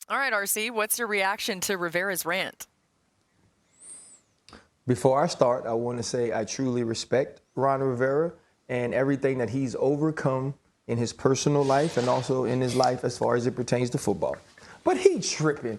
All right, RC, what's your reaction to Rivera's rant? Before I start, I want to say I truly respect Ron Rivera and everything that he's overcome in his personal life and also in his life as far as it pertains to football. But he tripping.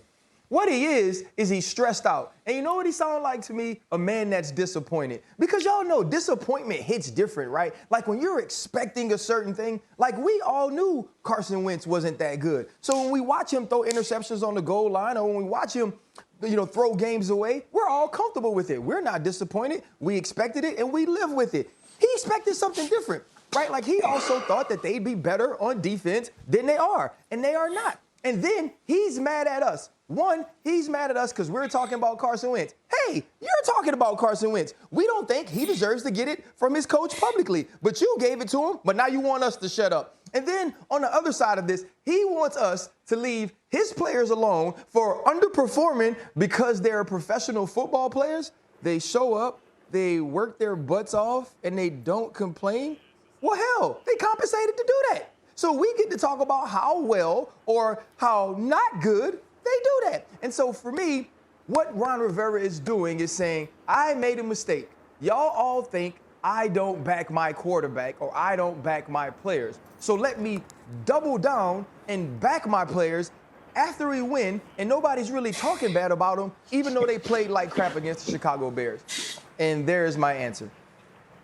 What he is he's stressed out. And you know what he sounds like to me? A man that's disappointed. Because y'all know disappointment hits different, right? Like when you're expecting a certain thing, like we all knew Carson Wentz wasn't that good. So when we watch him throw interceptions on the goal line or when we watch him throw games away, we're all comfortable with it. We're not disappointed. We expected it and we live with it. He expected something different, right? Like he also thought that they'd be better on defense than they are, and they are not. And then he's mad at us. One, he's mad at us because we're talking about Carson Wentz. Hey, you're talking about Carson Wentz. We don't think he deserves to get it from his coach publicly, but you gave it to him, but now you want us to shut up. And then on the other side of this, he wants us to leave his players alone for underperforming because they're professional football players. They show up, they work their butts off, and they don't complain. Well, hell, they compensated to do that. So we get to talk about how well or how not good they do that. And so for me, what Ron Rivera is doing is saying, I made a mistake. Y'all all think I don't back my quarterback or I don't back my players. So let me double down and back my players after we win, and nobody's really talking bad about them, even though they played like crap against the Chicago Bears. And there's my answer.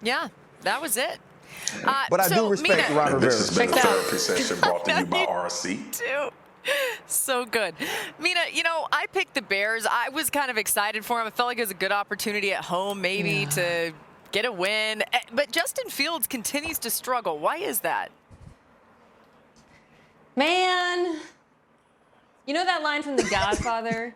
Yeah, that was it. But I do respect Ron Rivera. This has been a therapy session brought to you by RC. Too. So good. Mina, I picked the Bears. I was kind of excited for him. I felt like it was a good opportunity at home maybe to get a win. But Justin Fields continues to struggle. Why is that? Man, you know that line from The Godfather?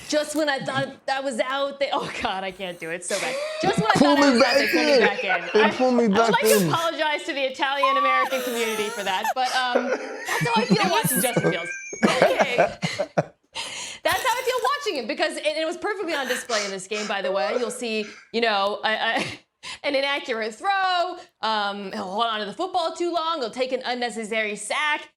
Just when I thought that was out, oh God, I can't do it. It's so bad. Just when I thought I was out, they pulled me back in. They pulled me back in. I would like to apologize to the Italian-American community for that, but that's how I feel watching Justin Fields. Okay. That's how I feel watching him because it was perfectly on display in this game, by the way. You'll see, an inaccurate throw. He'll hold on to the football too long. He'll take an unnecessary sack.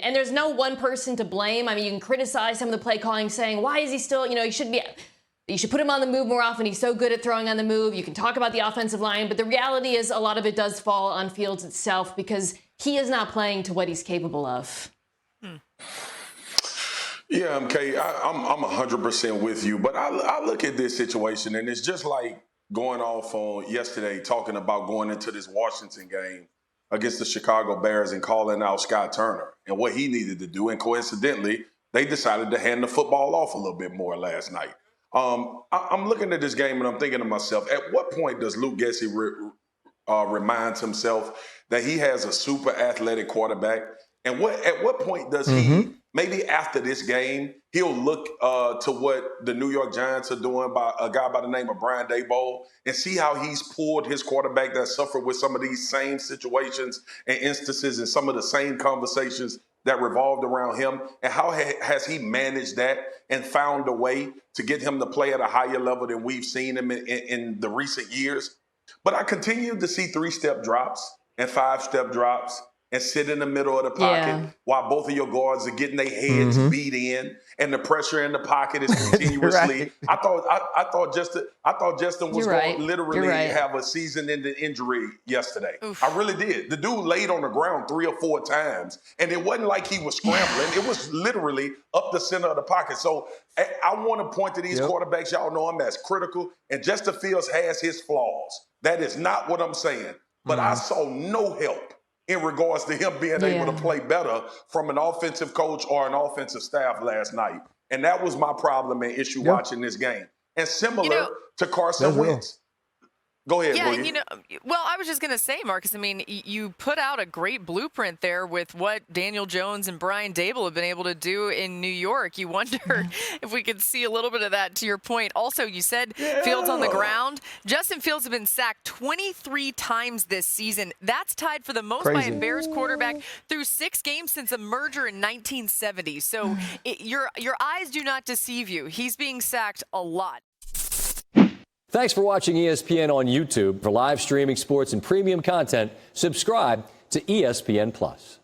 And there's no one person to blame. I mean, you can criticize some of the play calling, saying, why is he still, you should put him on the move more often. He's so good at throwing on the move. You can talk about the offensive line, but the reality is a lot of it does fall on Fields itself because he is not playing to what he's capable of. Yeah, MK, I'm 100% with you, but I look at this situation and it's just like going off on yesterday, talking about going into this Washington game against the Chicago Bears and calling out Scott Turner and what he needed to do. And coincidentally, they decided to hand the football off a little bit more last night. I'm looking at this game and I'm thinking to myself, at what point does Luke Getsy remind himself that he has a super athletic quarterback? And at what point does he, maybe after this game, he'll look to what the New York Giants are doing by a guy by the name of Brian Daboll and see how he's pulled his quarterback that suffered with some of these same situations and instances and some of the same conversations that revolved around him, and how has he managed that and found a way to get him to play at a higher level than we've seen him in the recent years. But I continue to see 3-step drops and 5-step drops and sit in the middle of the pocket while both of your guards are getting their heads beat in, and the pressure in the pocket is continuously. I thought Justin was going to literally have a season-ending injury yesterday. Oof. I really did. The dude laid on the ground 3 or 4 times, and it wasn't like he was scrambling. It was literally up the center of the pocket. So I want to point to these quarterbacks. Y'all know I'm as critical, and Justin Fields has his flaws. That is not what I'm saying. But I saw no help in regards to him being able to play better from an offensive coach or an offensive staff last night. And that was my problem and issue watching this game. And similar to Carson Wentz. Go ahead, Yeah, well, I was just going to say, Marcus, I mean, you put out a great blueprint there with what Daniel Jones and Brian Daboll have been able to do in New York. You wonder if we could see a little bit of that, to your point. Also, you said Fields on the ground. Justin Fields has been sacked 23 times this season. That's tied for the most by a Bears quarterback through 6 games since a merger in 1970. So your eyes do not deceive you. He's being sacked a lot. Thanks for watching ESPN on YouTube. For live streaming sports and premium content, subscribe to ESPN+.